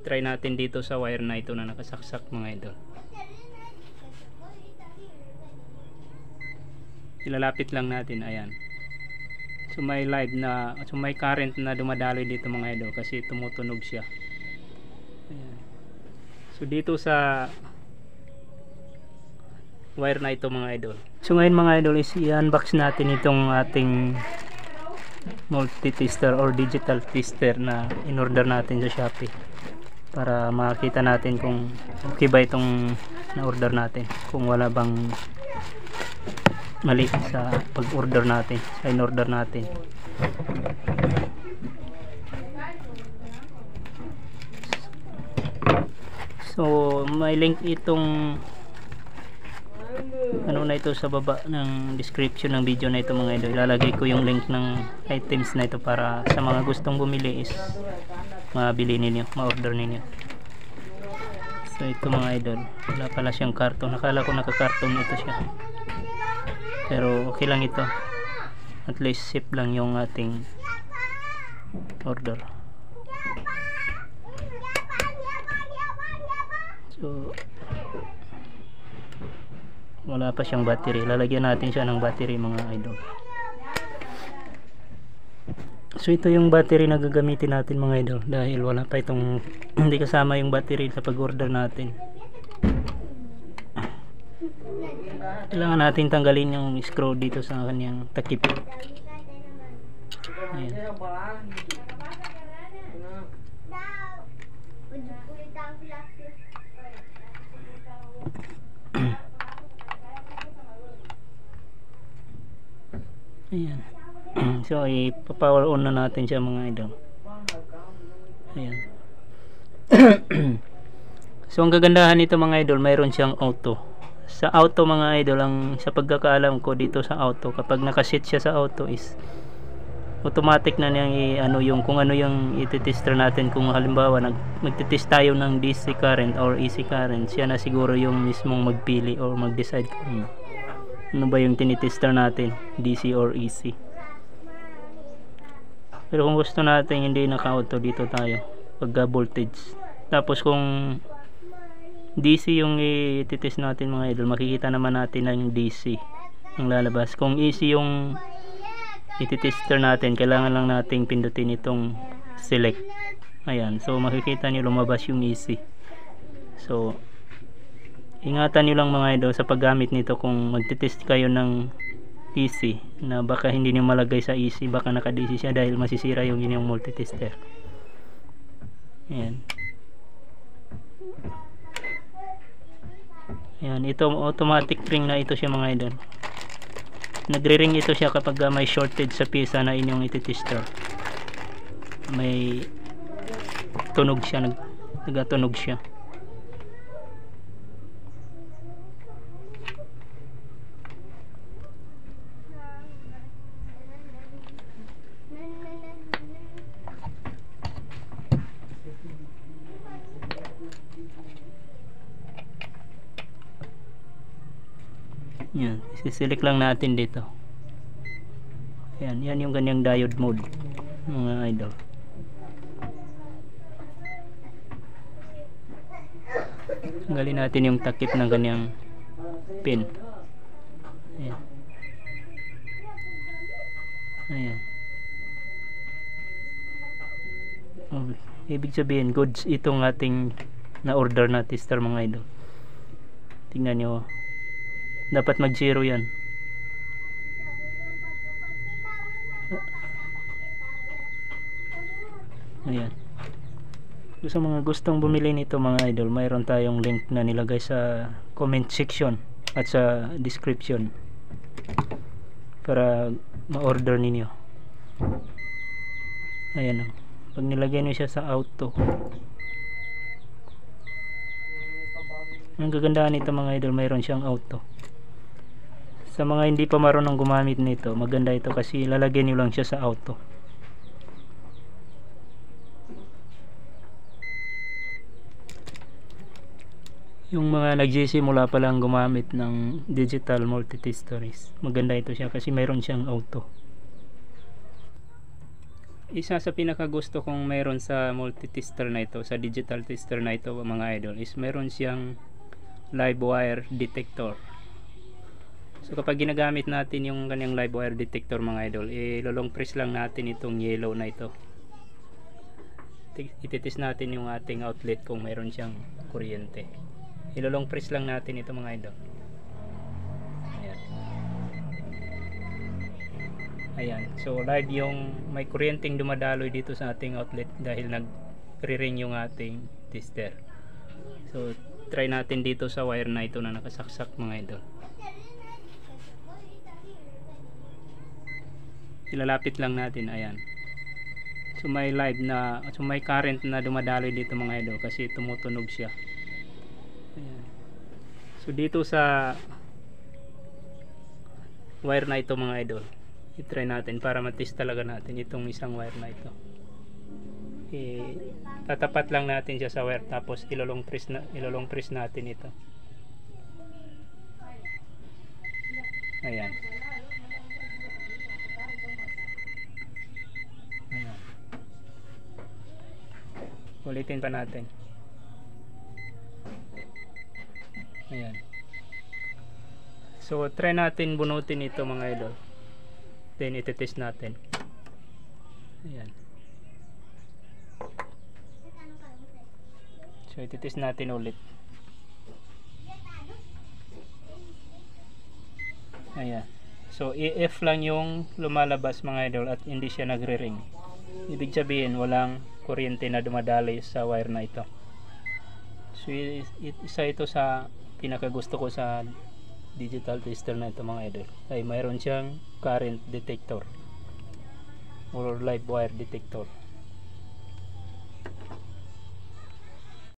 try natin dito sa wire na ito na nakasaksak mga idol. Ilalapit lang natin, ayan. So may may current na dumadaloy dito mga idol kasi tumutunog siya. Ayan. So dito sa wire na ito mga idol. So ngayon mga idol is i-unbox natin itong ating multi-tester or digital tester na in-order natin sa Shopee para makita natin kung okay ba itong na-order natin, kung wala bang mali sa pag-order natin, sa in-order natin. So may link itong ano na ito sa baba ng description ng video na ito mga idol. Ilalagay ko yung link ng items na ito para sa mga gustong bumili is mabili ninyo, ma-order ninyo. So ito mga idol, wala pala siyang karton. Nakala ko naka-karton ito siya, pero okay lang ito, at least safe lang yung ating order. So wala pa siyang battery, lalagyan natin siya ng battery mga idol. So ito yung battery na gagamitin natin mga idol, dahil wala pa itong hindi kasama yung battery sa pag-order natin. Kailangan natin tanggalin yung screw dito sa kanyang takip. Ayan. Ayan. So ipa-power on na natin siya mga idol. Ayan. So ang kagandahan nito mga idol, mayroon siyang auto. Sa auto mga idol, ang sa pagkakaalam ko dito sa auto, kapag nakaset siya sa auto is automatic na niyang ano yung kung ano yung i-tester natin. Kung halimbawa magte-test tayo ng DC current or AC current, siya na siguro yung mismong magpili or mag-decide kung ano ba yung tinitester natin, DC or AC. Pero kung gusto natin hindi naka-auto, dito tayo pagka voltage. Tapos kung DC yung i-test natin mga idol, makikita naman natin ng DC ang lalabas. Kung AC yung i-tester natin, kailangan lang nating pindutin itong select. Ayan, so makikita niyo lumabas yung AC. So ingatan nyo lang mga idol sa paggamit nito kung magtitest kayo ng AC, na baka hindi nyo malagay sa AC, baka naka DC siya dahil masisira yung inyong multitester. Ayan. Ayan, ito automatic ring na ito siya mga idol. Nagre-ring ito siya kapag may shortage sa pisa na inyong ititester. May tunog siya, nagatunog siya. Yan, isiselect lang natin dito. Yan, yan yung ganyang diode mode mga idol. Tanggalin natin yung takip ng ganyang pin. Ayan. Ayan. Okay. Ibig sabihin goods itong ating na order na tester mga idol. Tingnan nyo, dapat mag 0 yan. Ayan. Sa mga gustong bumili nito mga idol, mayroon tayong link na nilagay sa comment section at sa description para ma-order ninyo. Ayan o, pag nilagay nyo siya sa auto, ang kagandahan nito mga idol, mayroon siyang auto. Sa mga hindi pa marunong gumamit nito, maganda ito kasi lalagyan nyo lang siya sa auto. Yung mga nagsisimula pa lang gumamit ng digital multitester, maganda ito siya kasi mayroon siyang auto. Isa sa pinakagusto kong meron sa multi-tester na ito, sa digital tester na ito mga idol, is meron siyang live wire detector. So kapag ginagamit natin yung kanyang live wire detector mga idol, ilolong press lang natin itong yellow na ito. Ititis natin yung ating outlet kung meron siyang kuryente. Ilolong press lang natin ito mga idol. Ayan. Ayan. So live yung may kuryenteng dumadaloy dito sa ating outlet dahil nagre-ring yung ating tester. So try natin dito sa wire na ito na nakasaksak mga idol. Ilalapit lang natin, ayan. So may live na, so may current na dumadaloy dito mga idol kasi tumutunog siya. Ayan. So dito sa wire na ito mga idol, i-try natin para matest talaga natin itong isang wire na ito. Tatapat lang natin siya sa wire tapos ilolong press natin ito. Ayan. Ayan. Ulitin pa natin. Ayan. So try natin bunutin ito mga idol. Then iti-test natin. Ayan. So iti-test natin ulit. Ayan. So EF lang yung lumalabas mga idol at hindi siya nagre-ring. Ibig sabihin walang kuryente na dumadaloy sa wire na ito. So isa ito sa pinakagusto ko sa digital tester na ito mga idol. Ay mayroon siyang current detector or live wire detector.